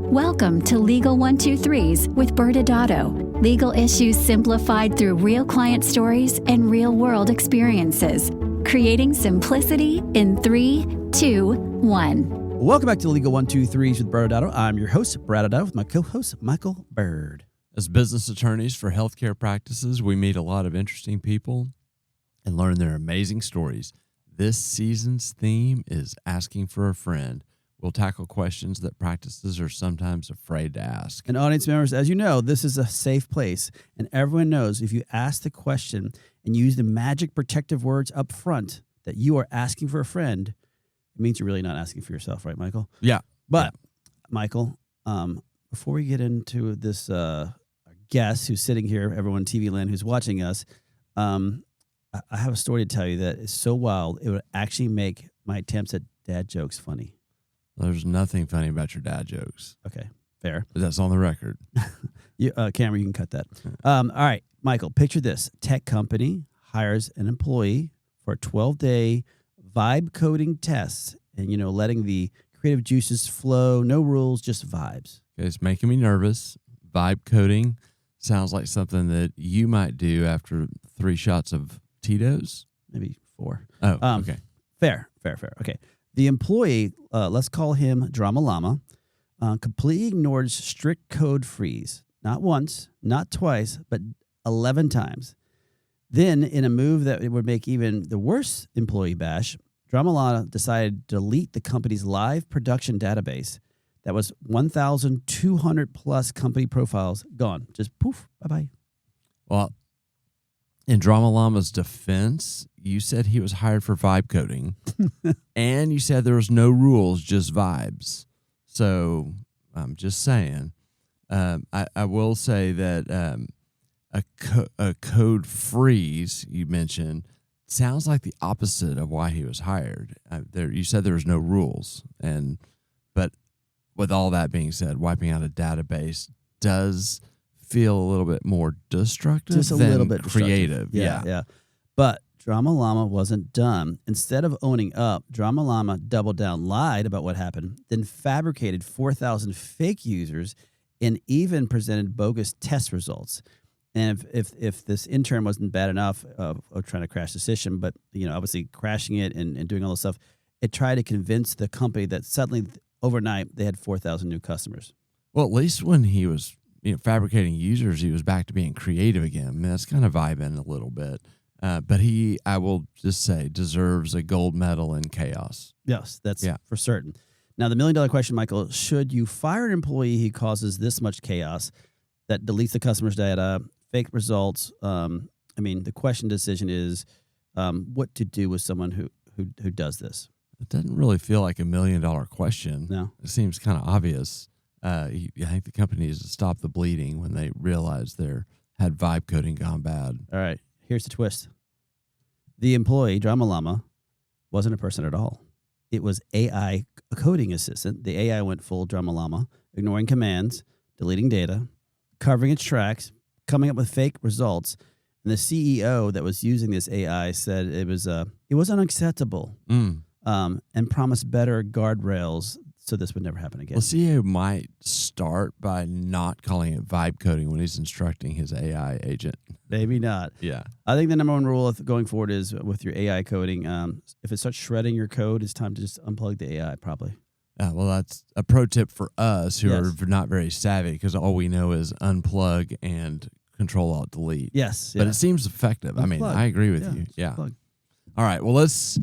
Welcome to Legal 123s with ByrdAdatto. Legal issues simplified through real client stories and real-world experiences. Creating simplicity in 3, 2, 1. Welcome back to Legal 123s with ByrdAdatto. I'm your host, ByrdAdatto, with my co-host, Michael Byrd. As business attorneys for healthcare practices, we meet a lot of interesting people and learn their amazing stories. This season's theme is asking for a friend. We'll tackle questions that practices are sometimes afraid to ask. And audience members, as you know, this is a safe place. And everyone knows if you ask the question and use the magic protective words up front that you are asking for a friend, it means you're really not asking for yourself, right, Michael? Yeah. But, Michael, before we get into this guest who's sitting here, everyone TV land who's watching us, I have a story to tell you that is so wild, it would actually make my attempts at dad jokes funny. There's nothing funny about your dad jokes. Okay, fair. But that's on the record. Cameron, you can cut that. All right, Michael, picture this. Tech company hires an employee for a 12-day vibe coding test and, letting the creative juices flow. No rules, just vibes. Okay, it's making me nervous. Vibe coding sounds like something that you might do after 3 shots of Tito's. Maybe 4. Oh, okay. Fair. Okay. The employee, let's call him Drama Llama, completely ignored strict code freeze. Not once, not twice, but 11 times. Then, in a move that would make even the worst employee bash, Drama Llama decided to delete the company's live production database. That was 1,200 plus company profiles gone. Just poof, bye-bye. Well, in Drama Llama's defense, you said he was hired for vibe coding, and you said there was no rules, just vibes. So I'm just saying. I will say that a code freeze you mentioned sounds like the opposite of why he was hired. You said there was no rules, but with all that being said, wiping out a database does feel a little bit more destructive, just a than little bit creative. Yeah. But Drama Llama wasn't done. Instead of owning up, Drama Llama doubled down, lied about what happened, then fabricated 4,000 fake users and even presented bogus test results. And if this intern wasn't bad enough of trying to crash the system, but obviously crashing it and doing all this stuff, it tried to convince the company that suddenly overnight they had 4,000 new customers. Well, at least when he was fabricating users, he was back to being creative again. I mean, that's kind of vibing a little bit. But he, I will just say, deserves a gold medal in chaos. Yes, that's for certain. Now, the $1 million question, Michael, should you fire an employee who causes this much chaos that deletes the customer's data, fake results? The question decision is what to do with someone who does this. It doesn't really feel like $1 million question. No. It seems kind of obvious. I think the company needs to stop the bleeding when they realize had vibe coding gone bad. All right, here's the twist. The employee, Drama Llama, wasn't a person at all. It was AI, a coding assistant. The AI went full Drama Llama, ignoring commands, deleting data, covering its tracks, coming up with fake results. And the CEO that was using this AI said it was unacceptable and promised better guardrails so this would never happen again. Well, CEO might start by not calling it vibe coding when he's instructing his AI agent. Maybe not. Yeah. I think the number one rule going forward is with your AI coding, if it starts shredding your code, it's time to just unplug the AI probably. Well, that's a pro tip for us who are not very savvy because all we know is unplug and Control-Alt-Delete. Yes. But it seems effective. Unplug. I agree with you. Yeah. Unplug. All right. Well, let's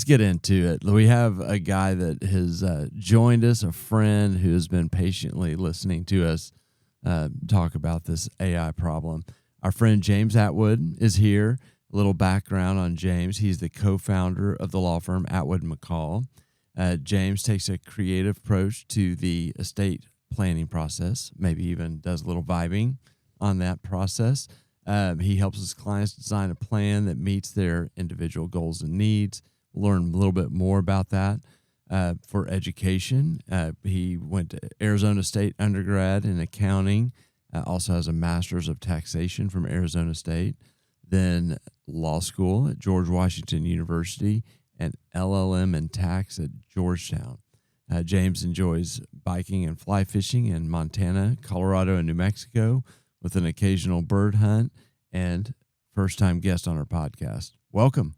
get into it. We have a guy that has joined us, a friend who has been patiently listening to us talk about this AI problem. Our friend James Atwood is here. A little background on James. He's the co-founder of the law firm Atwood McCall. James takes a creative approach to the estate planning process, maybe even does a little vibing on that process. He helps his clients design a plan that meets their individual goals and needs. We'll learn a little bit more about that. For education, he went to Arizona State undergrad in accounting, also has a master's of taxation from Arizona State, then law school at George Washington University, and LLM in tax at Georgetown. James enjoys biking and fly fishing in Montana, Colorado, and New Mexico, with an occasional bird hunt, and first-time guest on our podcast. Welcome.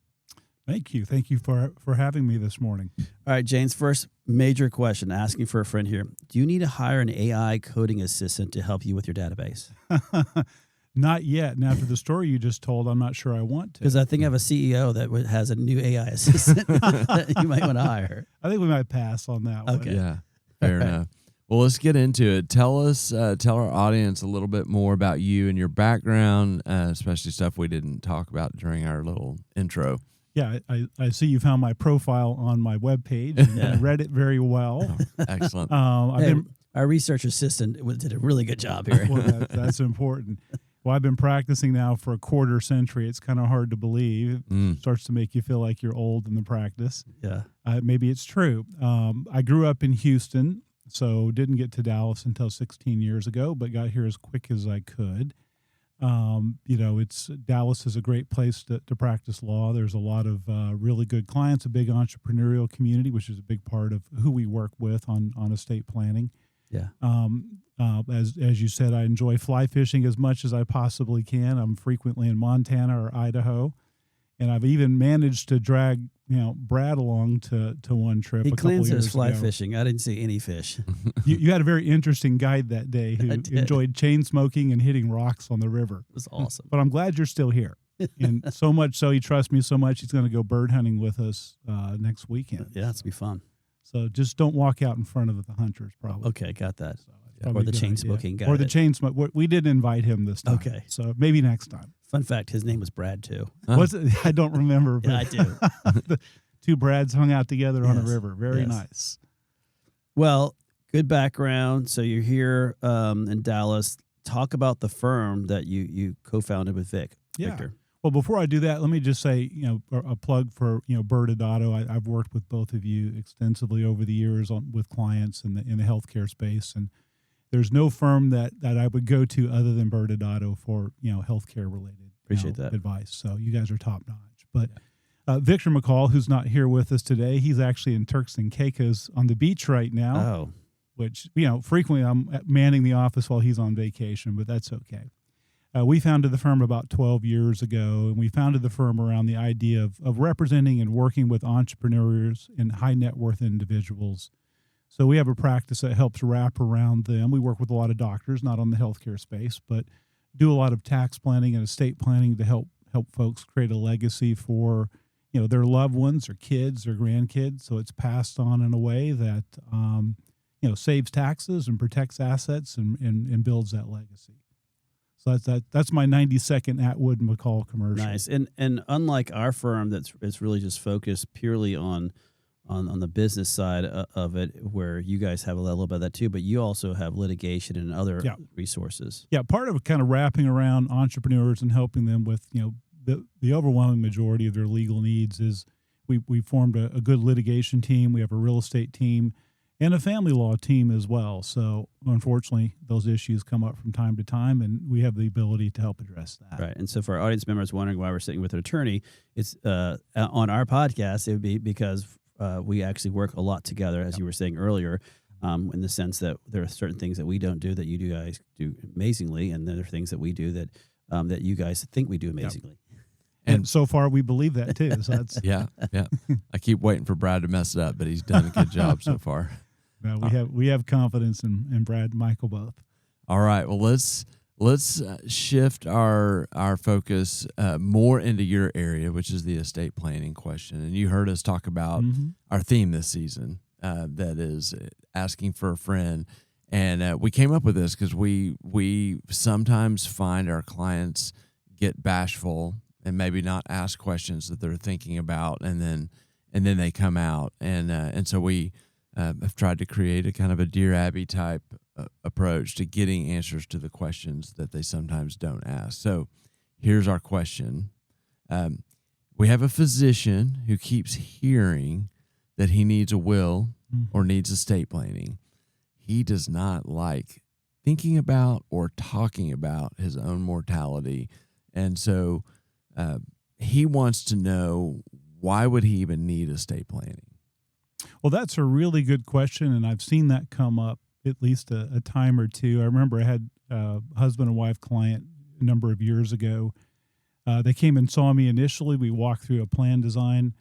Thank you. Thank you for having me this morning. All right, James, first major question, asking for a friend here. Do you need to hire an AI coding assistant to help you with your database? Not yet. And after the story you just told, I'm not sure I want to. Because I think I have a CEO that has a new AI assistant that you might want to hire. I think we might pass on that one. Okay. Yeah, fair enough. Well, let's get into it. Tell our audience a little bit more about you and your background, especially stuff we didn't talk about during our little intro. Yeah, I see you found my profile on my webpage and read it very well. Oh, excellent. Our research assistant did a really good job here. Well, that's important. Well, I've been practicing now for a quarter century. It's kind of hard to believe. It starts to make you feel like you're old in the practice. Yeah. Maybe it's true. I grew up in Houston, so didn't get to Dallas until 16 years ago, but got here as quick as I could. Dallas is a great place to practice law. There's a lot of really good clients, a big entrepreneurial community, which is a big part of who we work with on estate planning. Yeah. As you said, I enjoy fly fishing as much as I possibly can. I'm frequently in Montana or Idaho, and I've even managed to drag Brad along to one trip. He claims it was fly ago. fishing. I didn't see any fish. You had a very interesting guide that day who enjoyed chain smoking and hitting rocks on the river. It was awesome. But I'm glad you're still here. And so much so, he trusts me so much, he's going to go bird hunting with us next weekend. Yeah, it's going to be fun. So just don't walk out in front of the hunters, probably. Okay, got that. So Or the chain smoking guy. Or the chain smoke. We didn't invite him this time. Okay. So maybe next time. Fun fact, his name was Brad, too. Was it? I don't remember. Yeah, I do. The two Brads hung out together on a Yes. river. Very Yes. nice. Well, good background. So you're here in Dallas. Talk about the firm that you co-founded with Victor. Well, before I do that, let me just say, a plug for, ByrdAdatto. I've worked with both of you extensively over the years with clients in the healthcare space, and there's no firm that I would go to other than ByrdAdatto for, healthcare related Appreciate that advice. So you guys are top notch. But Victor McCall, who's not here with us today, he's actually in Turks and Caicos on the beach right now. Oh. Which, frequently I'm manning the office while he's on vacation, but that's okay. We founded the firm about 12 years ago, and we founded the firm around the idea of representing and working with entrepreneurs and high net worth individuals. So we have a practice that helps wrap around them. We work with a lot of doctors, not on the healthcare space, but do a lot of tax planning and estate planning to help folks create a legacy for their loved ones or kids or grandkids. So it's passed on in a way that saves taxes and protects assets and builds that legacy. So that's my 90-second Atwood McCall commercial. Nice. And unlike our firm it's really just focused purely on the business side of it, where you guys have a little bit of that too, but you also have litigation and other resources. Yeah, part of kind of wrapping around entrepreneurs and helping them with, the overwhelming majority of their legal needs is we formed a good litigation team. We have a real estate team and a family law team as well. So unfortunately, those issues come up from time to time, and we have the ability to help address that. Right. And so for our audience members wondering why we're sitting with an attorney, it's on our podcast, it would be because we actually work a lot together, as you were saying earlier, in the sense that there are certain things that we don't do that you guys do amazingly, and there are things that we do that you guys think we do amazingly. And so far, we believe that too. So that's Yeah. I keep waiting for Brad to mess it up, but he's done a good job so far. No, we have confidence in Brad and Michael both. All right. Well, let's shift our focus more into your area, which is the estate planning question. And you heard us talk about our theme this season, that is asking for a friend. And we came up with this because we sometimes find our clients get bashful and maybe not ask questions that they're thinking about, and then they come out, and so we have tried to create a kind of a Dear Abby type approach to getting answers to the questions that they sometimes don't ask. So here's our question. We have a physician who keeps hearing that he needs a will or needs estate planning. He does not like thinking about or talking about his own mortality. And so he wants to know, why would he even need estate planning? Well, that's a really good question, and I've seen that come up at least a time or two. I remember I had a husband and wife client a number of years ago. They came and saw me initially. We walked through a plan design,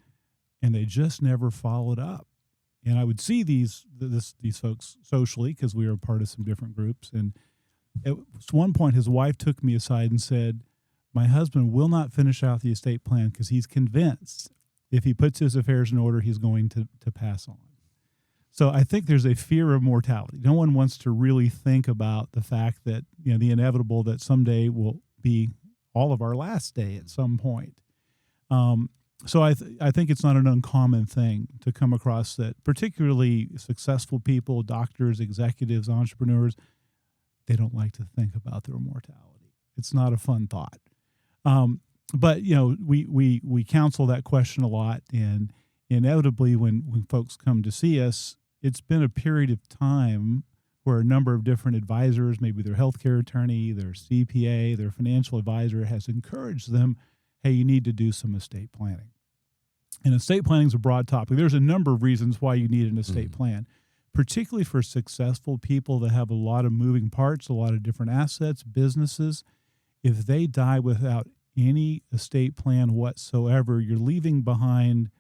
and they just never followed up. And I would see these folks socially because we were part of some different groups. And at one point, his wife took me aside and said, "My husband will not finish out the estate plan because he's convinced if he puts his affairs in order, he's going to pass on." So I think there's a fear of mortality. No one wants to really think about the fact that, the inevitable that someday will be all of our last day at some point. So I think it's not an uncommon thing to come across that particularly successful people, doctors, executives, entrepreneurs, they don't like to think about their mortality. It's not a fun thought. But we counsel that question a lot, and inevitably when folks come to see us, it's been a period of time where a number of different advisors, maybe their healthcare attorney, their CPA, their financial advisor, has encouraged them, hey, you need to do some estate planning. And estate planning is a broad topic. There's a number of reasons why you need an estate plan, particularly for successful people that have a lot of moving parts, a lot of different assets, businesses. If they die without any estate plan whatsoever, you're leaving behind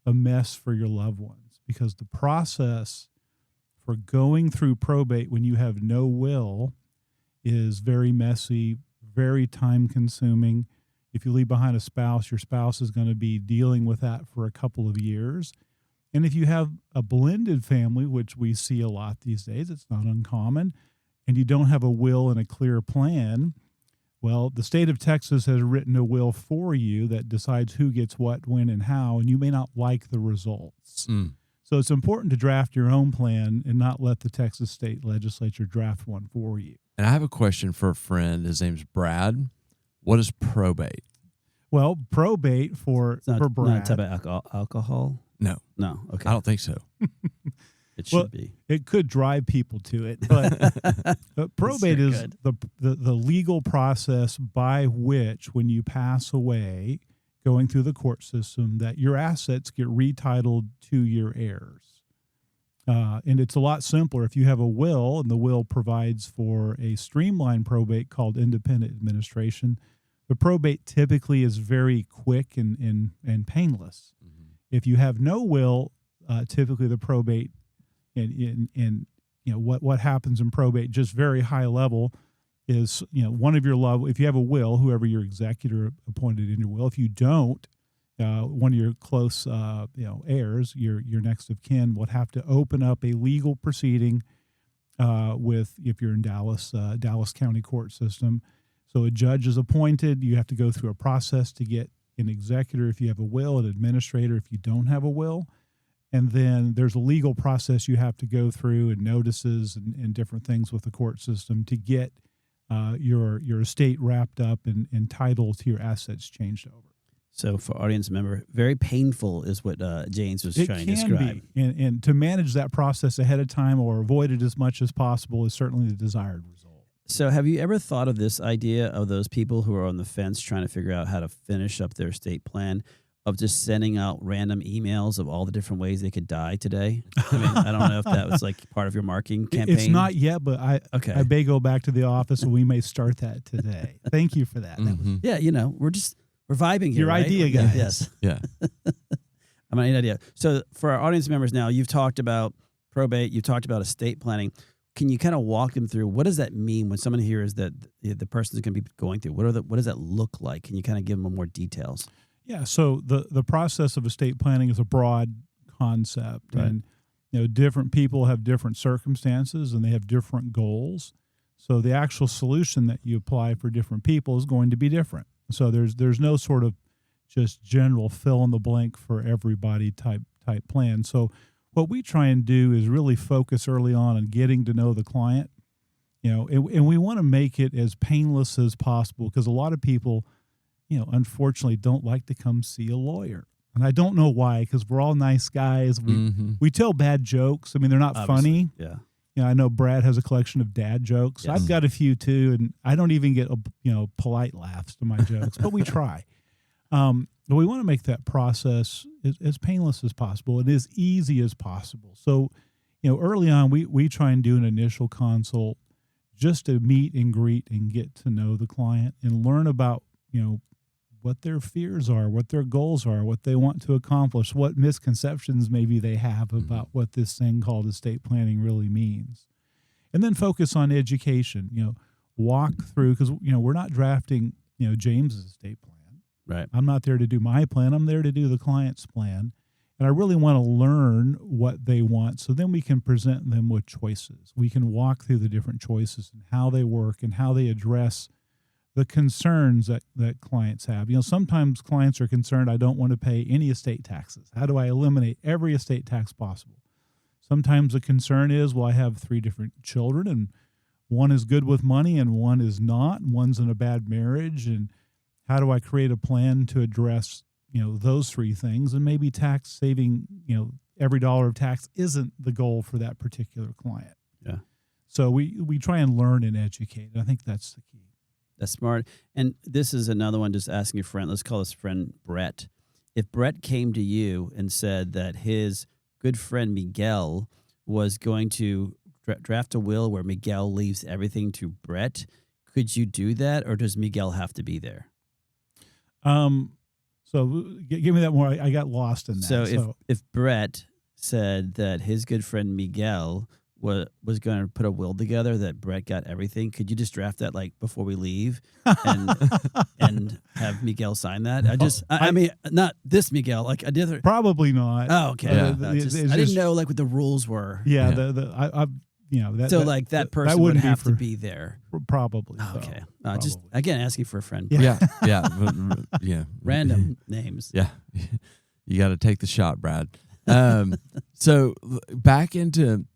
a mess for your loved ones, because the process for going through probate when you have no will is very messy, very time consuming. If you leave behind a spouse, your spouse is going to be dealing with that for a couple of years. And if you have a blended family, which we see a lot these days, it's not uncommon, and you don't have a will and a clear plan, well, the state of Texas has written a will for you that decides who gets what, when, and how, and you may not like the results. So it's important to draft your own plan and not let the Texas state legislature draft one for you. And I have a question for a friend. His name's Brad. What is probate? Well, probate for Brad. Not a type of alcohol? No. Okay. I don't think so. It should be. It could drive people to it, but probate is the legal process by which, when you pass away, going through the court system, that your assets get retitled to your heirs. And it's a lot simpler if you have a will, and the will provides for a streamline probate called independent administration. The probate typically is very quick and painless. If you have no will, typically the probate and what happens in probate, just very high level, is one of your if you have a will, whoever your executor appointed in your will. If you don't, one of your close heirs, your next of kin, would have to open up a legal proceeding with, if you're in Dallas County court system. So a judge is appointed. You have to go through a process to get an executor if you have a will, an administrator if you don't have a will. And then there's a legal process you have to go through, and notices and different things with the court system to get your estate wrapped up and title to your assets changed over. So for audience member, very painful is what James was trying to describe. Be. And to manage that process ahead of time or avoid it as much as possible is certainly the desired result. So have you ever thought of this idea of those people who are on the fence trying to figure out how to finish up their estate plan, of just sending out random emails of all the different ways they could die today? I mean, I don't know if that was like part of your marketing campaign. It's not yet, but I may go back to the office and we may start that today. Thank you for that. Yeah, we're vibing here. Your right? idea, guys. Yes. Yeah. I mean, an idea. So for our audience members now, you've talked about probate, you've talked about estate planning. Can you kind of walk them through, what does that mean when someone hears that the person's going to be going through? What does that look like? Can you kind of give them more details? Yeah, so the process of estate planning is a broad concept, right. And different people have different circumstances and they have different goals. So the actual solution that you apply for different people is going to be different. So there's no sort of just general fill in the blank for everybody type plan. So what we try and do is really focus early on getting to know the client, and we want to make it as painless as possible, because a lot of people, unfortunately don't like to come see a lawyer. And I don't know why, because we're all nice guys. We tell bad jokes. I mean, they're not Obviously, funny. Yeah. I know Brad has a collection of dad jokes. Yes. I've got a few too, and I don't even get polite laughs to my jokes, but we try. But we want to make that process as painless as possible and as easy as possible. So, early on, we try and do an initial consult just to meet and greet and get to know the client and learn about, what their fears are, what their goals are, what they want to accomplish, what misconceptions maybe they have about what this thing called estate planning really means. And then focus on education, walk through, because, we're not drafting, James's estate plan. Right. I'm not there to do my plan. I'm there to do the client's plan. And I really want to learn what they want so then we can present them with choices. We can walk through the different choices and how they work and how they address the concerns that clients have. Sometimes clients are concerned, I don't want to pay any estate taxes. How do I eliminate every estate tax possible? Sometimes the concern is, well, I have 3 different children and one is good with money and one is not, and one's in a bad marriage. And how do I create a plan to address, those 3 things? And maybe tax saving, every dollar of tax isn't the goal for that particular client. Yeah. So we try and learn and educate. I think that's the key. That's smart. And this is another one, just asking a friend. Let's call this friend Brett. If Brett came to you and said that his good friend Miguel was going to draft a will where Miguel leaves everything to Brett, could you do that, or does Miguel have to be there? So give me that more. I got lost in that. So if Brett said that his good friend Miguel was going to put a will together that Brett got everything, could you just draft that like before we leave and have Miguel sign that? I mean, not this Miguel, like a different. Probably not. Oh, okay. Yeah. I didn't know like what the rules were. Yeah. That that person that would have to be there. Probably. Oh, okay. Probably. Just again asking for a friend. Yeah. Random names. Yeah. You got to take the shot, Brad. So back into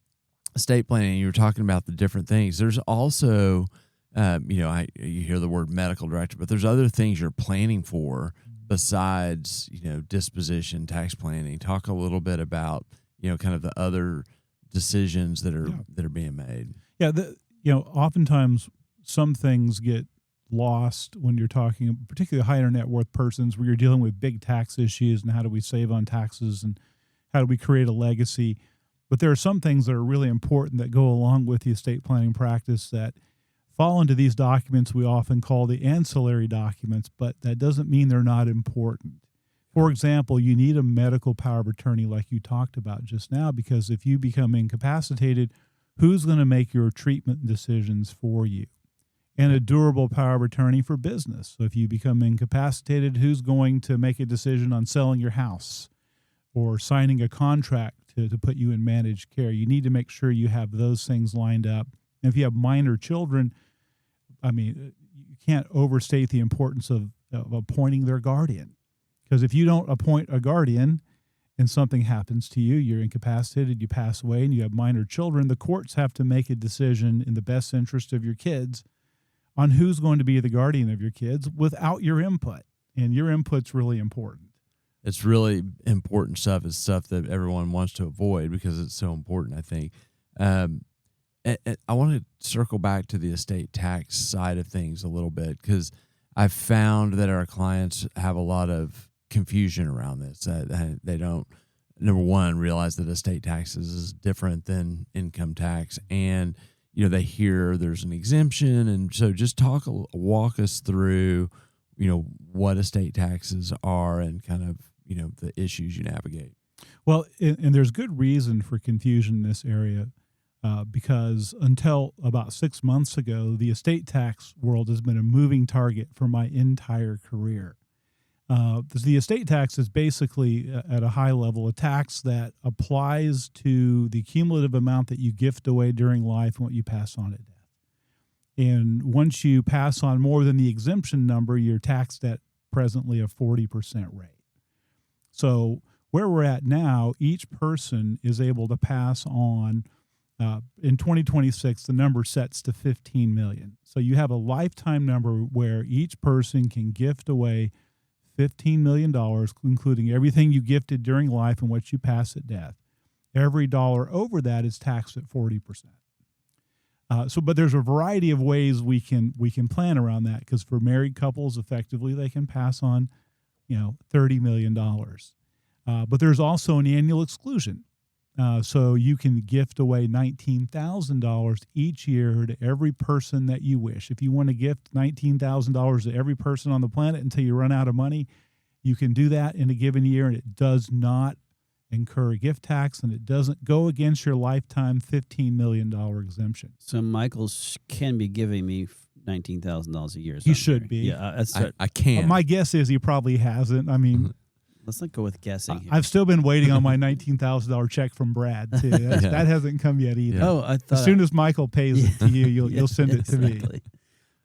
estate planning, you were talking about the different things. There's also, you hear the word medical director, but there's other things you're planning for besides, disposition, tax planning. Talk a little bit about, kind of the other decisions that are being made. Yeah. Oftentimes some things get lost when you're talking, particularly higher net worth persons, where you're dealing with big tax issues and how do we save on taxes and how do we create a legacy. But there are some things that are really important that go along with the estate planning practice that fall into these documents we often call the ancillary documents, but that doesn't mean they're not important. For example, you need a medical power of attorney like you talked about just now, because if you become incapacitated, who's going to make your treatment decisions for you? And a durable power of attorney for business. So if you become incapacitated, who's going to make a decision on selling your house or signing a contract to put you in managed care? You need to make sure you have those things lined up. And if you have minor children, you can't overstate the importance of appointing their guardian. Because if you don't appoint a guardian and something happens to you, you're incapacitated, you pass away, and you have minor children, the courts have to make a decision in the best interest of your kids on who's going to be the guardian of your kids without your input. And your input's really important. It's really important stuff. It's stuff that everyone wants to avoid because it's so important, I think. I want to circle back to the estate tax side of things a little bit, because I've found that our clients have a lot of confusion around this. They don't, number one, realize that estate taxes is different than income tax, and they hear there's an exemption. And so just walk us through, what estate taxes are and kind of, the issues you navigate. Well, and there's good reason for confusion in this area, because until about 6 months ago, the estate tax world has been a moving target for my entire career. The estate tax is basically, at a high level, a tax that applies to the cumulative amount that you gift away during life and what you pass on at death. And once you pass on more than the exemption number, you're taxed at presently a 40% rate. So where we're at now, each person is able to pass on, in 2026, the number sets to 15 million. So you have a lifetime number where each person can gift away $15 million, including everything you gifted during life and what you pass at death. Every dollar over that is taxed at 40%. But there's a variety of ways we can plan around that, because for married couples, effectively, they can pass on $30 million. But there's also an annual exclusion. So you can gift away $19,000 each year to every person that you wish. If you want to gift $19,000 to every person on the planet until you run out of money, you can do that in a given year, and it does not incur a gift tax, and it doesn't go against your lifetime $15 million exemption. So Michael can be giving me $19,000 a year. He should be. Yeah, that's I can't. My guess is he probably hasn't. I mean, let's not go with guessing here. I've still been waiting on my $19,000 check from Brad too. That hasn't come yet either. Oh, I thought as soon as Michael pays it to you, you'll send it to me.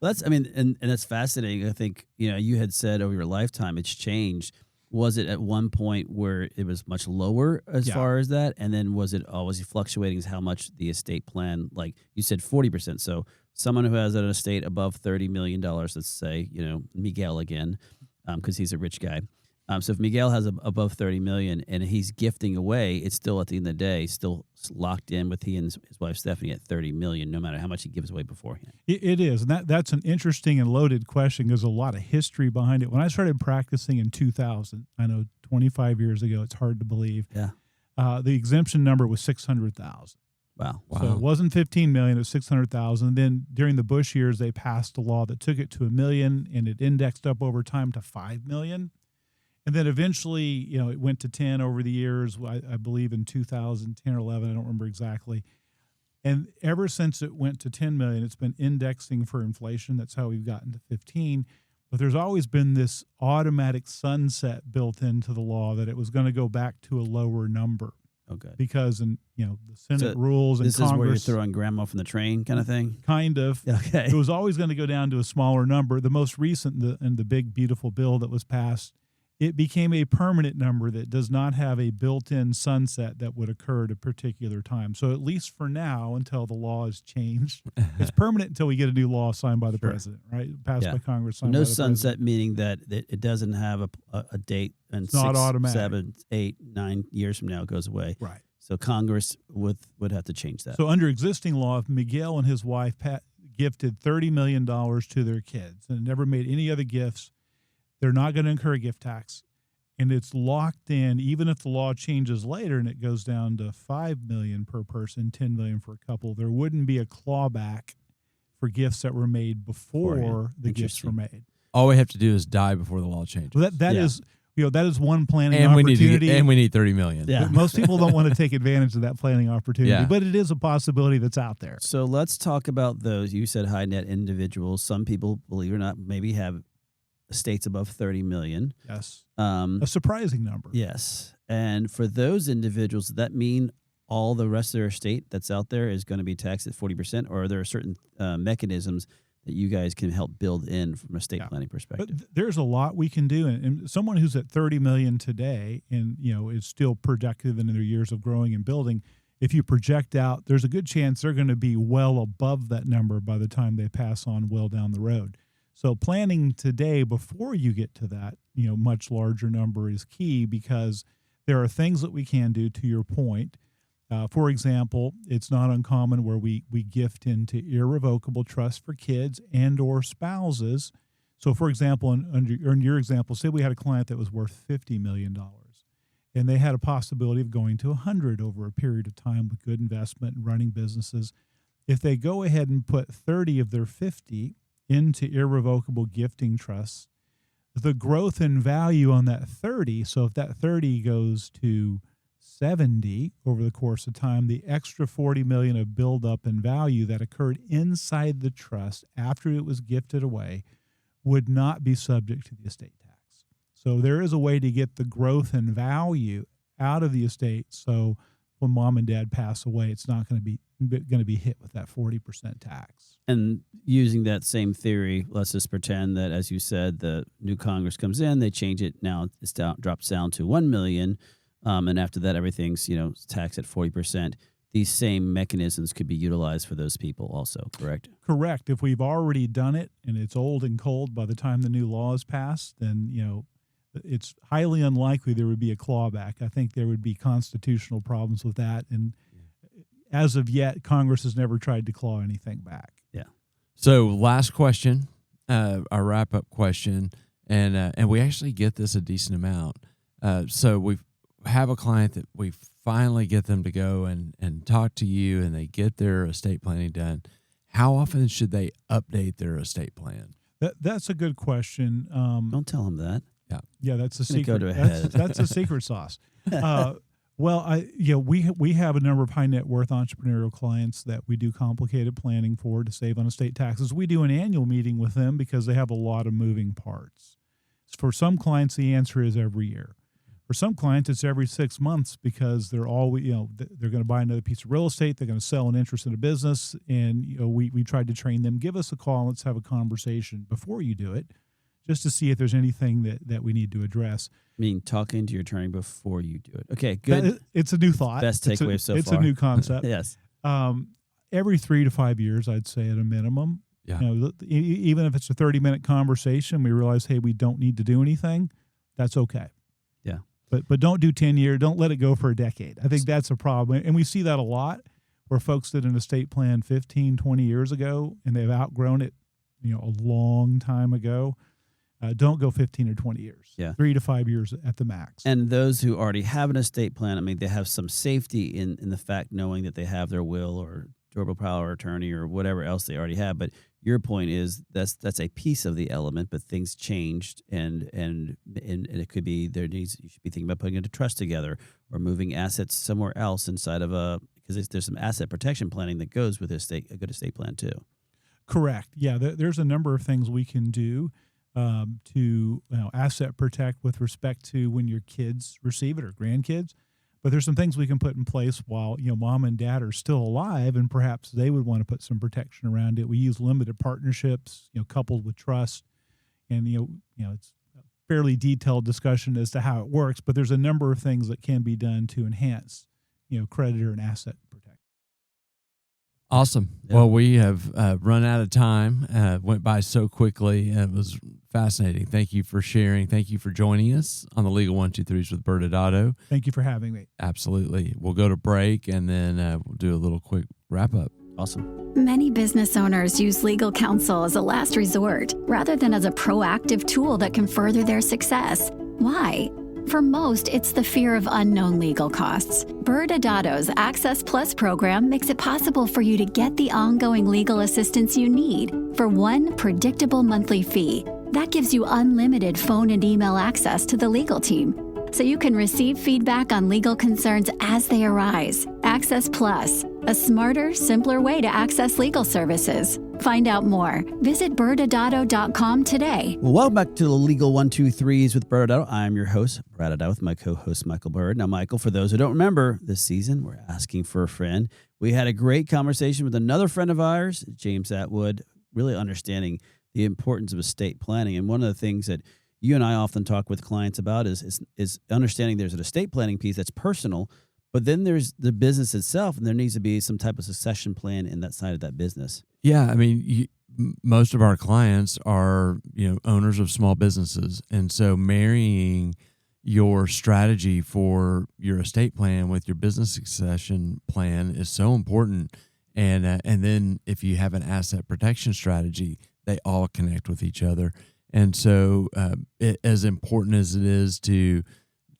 Well, and that's fascinating. I think you had said over your lifetime it's changed. Was it at one point where it was much lower as far as that, and then was it always fluctuating as how much the estate plan? Like you said, 40%. So someone who has an estate above $30 million, let's say, Miguel again, because he's a rich guy. So if Miguel has above $30 million and he's gifting away, it's still at the end of the day still locked in with he and his wife Stephanie at $30 million, no matter how much he gives away beforehand. It is, and that's an interesting and loaded question. There's a lot of history behind it. When I started practicing in 2000, I know 25 years ago, it's hard to believe. Yeah, the exemption number was 600,000. Wow. So it wasn't 15 million; it was 600,000. Then during the Bush years, they passed a law that took it to $1 million, and it indexed up over time to 5 million. And then eventually, it went to 10 over the years, I believe in 2010 or 11, I don't remember exactly. And ever since it went to 10 million, it's been indexing for inflation. That's how we've gotten to 15. But there's always been this automatic sunset built into the law that it was going to go back to a lower number. Okay. Because, the Senate rules and this Congress. This is where you're throwing grandma from the train kind of thing? Kind of. Okay. It was always going to go down to a smaller number. The most recent, and the big, beautiful bill that was passed, it became a permanent number that does not have a built-in sunset that would occur at a particular time. So at least for now, until the law is changed, it's permanent until we get a new law signed by the president, right? Passed by Congress, signed by the president. No sunset, meaning that it doesn't have a date, and it's not automatic. 7, 8, 9 years from now it goes away. Right. So Congress would have to change that. So under existing law, if Miguel and his wife gifted $30 million to their kids and never made any other gifts, they're not going to incur a gift tax, and it's locked in. Even if the law changes later and it goes down to $5 million per person, $10 million for a couple, there wouldn't be a clawback for gifts that were made before the gifts were made. All we have to do is die before the law changes. Well, that is one planning opportunity. We need $30 million. Yeah. Most people don't want to take advantage of that planning opportunity, Yeah. but it is a possibility that's out there. So let's talk about those. You said high net individuals. Some people, believe it or not, maybe have estates above 30 million. Yes. A surprising number. Yes. And for those individuals, does that mean all the rest of their estate that's out there is going to be taxed at 40%, or are there certain mechanisms that you guys can help build in from a estate planning perspective? But there's a lot we can do. And someone who's at 30 million today and, is still productive in their years of growing and building, if you project out, there's a good chance they're going to be well above that number by the time they pass on well down the road. So planning today before you get to that, much larger number is key, because there are things that we can do, to your point. For example, it's not uncommon where we gift into irrevocable trust for kids and or spouses. So, for example, in your example, say we had a client that was worth $50 million, and they had a possibility of going to 100 over a period of time with good investment and running businesses. If they go ahead and put 30 of their 50 into irrevocable gifting trusts, the growth in value on that 30, so if that 30 goes to 70 over the course of time, the extra 40 million of buildup in value that occurred inside the trust after it was gifted away would not be subject to the estate tax. So there is a way to get the growth in value out of the estate, so when mom and dad pass away, it's not going to be hit with that 40% tax. And using that same theory, let's just pretend that, as you said, the new Congress comes in, they change it, now it's drops down to 1 million. And after that, everything's, taxed at 40%. These same mechanisms could be utilized for those people also, correct? Correct. If we've already done it and it's old and cold by the time the new law is passed, then, it's highly unlikely there would be a clawback. I think there would be constitutional problems with that. And as of yet, Congress has never tried to claw anything back. Yeah. So last question, our wrap-up question and we actually get this a decent amount. So we have a client that we finally get them to go and talk to you, and they get their estate planning done. How often should they update their estate plan? That's a good question. Don't tell him that. Yeah, that's a It's gonna secret. go to a head. That's a secret sauce. Well, we have a number of high net worth entrepreneurial clients that we do complicated planning for to save on estate taxes. We do an annual meeting with them because they have a lot of moving parts. For some clients, the answer is every year. For some clients, it's every 6 months because they're always, they're going to buy another piece of real estate. They're going to sell an interest in a business, and we tried to train them. Give us a call and let's have a conversation before you do it, just to see if there's anything that we need to address. I mean, talking to your attorney before you do it. Okay, good. It's a new thought. Best takeaway so far. It's a new concept. Yes. Every 3 to 5 years, I'd say at a minimum. Yeah. Even if it's a 30-minute conversation, we realize, hey, we don't need to do anything. That's okay. Yeah. But don't do 10 years. Don't let it go for a decade. I think that's a problem. And we see that a lot where folks did an estate plan 15, 20 years ago, and they've outgrown it, a long time ago. Don't go 15 or 20 years. Yeah. 3 to 5 years at the max. And those who already have an estate plan, I mean, they have some safety in the fact knowing that they have their will or durable power of attorney or whatever else they already have. But your point is that's a piece of the element, but things changed, and it could be you should be thinking about putting a trust together or moving assets somewhere else inside of because there's some asset protection planning that goes with a good estate plan too. Correct. Yeah, there's a number of things we can do to asset protect with respect to when your kids receive it or grandkids. But there's some things we can put in place while mom and dad are still alive, and perhaps they would want to put some protection around it. We use limited partnerships, coupled with trust, and it's a fairly detailed discussion as to how it works. But there's a number of things that can be done to enhance creditor and asset protection. Awesome. Yeah. Well, we have run out of time. Went by so quickly. It was fascinating. Thank you for sharing. Thank you for joining us on the Legal 1-2-3s with ByrdAdatto. Thank you for having me. Absolutely. We'll go to break, and then we'll do a little quick wrap up. Awesome. Many business owners use legal counsel as a last resort rather than as a proactive tool that can further their success. Why? For most, it's the fear of unknown legal costs. ByrdAdatto's Access Plus program makes it possible for you to get the ongoing legal assistance you need for one predictable monthly fee. That gives you unlimited phone and email access to the legal team, so you can receive feedback on legal concerns as they arise. Access Plus, a smarter, simpler way to access legal services. Find out more. Visit ByrdAdatto.com today. Well, welcome back to the Legal 1-2-3s with ByrdAdatto. I'm your host, ByrdAdatto, with my co-host, Michael Byrd. Now, Michael, for those who don't remember, this season, we're asking for a friend. We had a great conversation with another friend of ours, James Atwood, really understanding the importance of estate planning. And one of the things that you and I often talk with clients about is understanding there's an estate planning piece that's personal, but then there's the business itself, and there needs to be some type of succession plan in that side of that business. Yeah, I mean, most of our clients are owners of small businesses, and so marrying your strategy for your estate plan with your business succession plan is so important. And then if you have an asset protection strategy, they all connect with each other. And so, as important as it is to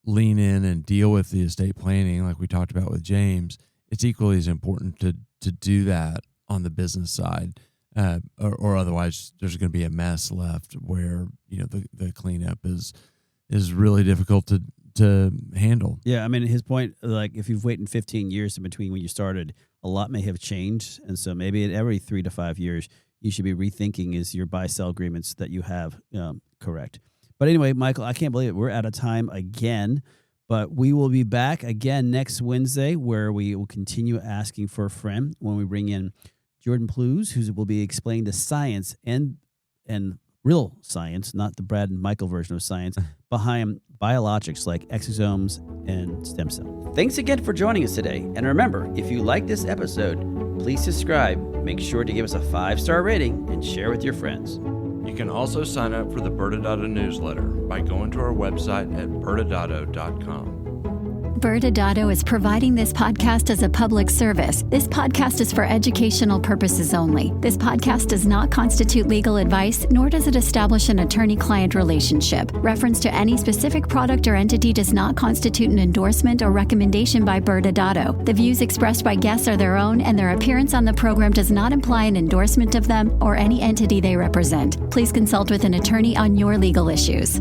lean in and deal with the estate planning, like we talked about with James, it's equally as important to do that on the business side, or otherwise there's going to be a mess left where the cleanup is really difficult to handle. Yeah, I mean, his point, like if you've waited 15 years in between when you started, a lot may have changed, and so maybe at every 3 to 5 years you should be rethinking is your buy-sell agreements that you have correct. But anyway, Michael, I can't believe it. We're out of time again, but we will be back again next Wednesday where we will continue asking for a friend when we bring in Jordan Plews, who will be explaining the science and real science, not the Brad and Michael version of science, behind biologics like exosomes and stem cells. Thanks again for joining us today. And remember, if you like this episode, please subscribe, make sure to give us a 5-star rating, and share with your friends. You can also sign up for the ByrdAdatto newsletter by going to our website at ByrdAdatto.com. ByrdAdatto is providing this podcast as a public service. This podcast is for educational purposes only. This podcast does not constitute legal advice, nor does it establish an attorney-client relationship. Reference to any specific product or entity does not constitute an endorsement or recommendation by ByrdAdatto. The views expressed by guests are their own, and their appearance on the program does not imply an endorsement of them or any entity they represent. Please consult with an attorney on your legal issues.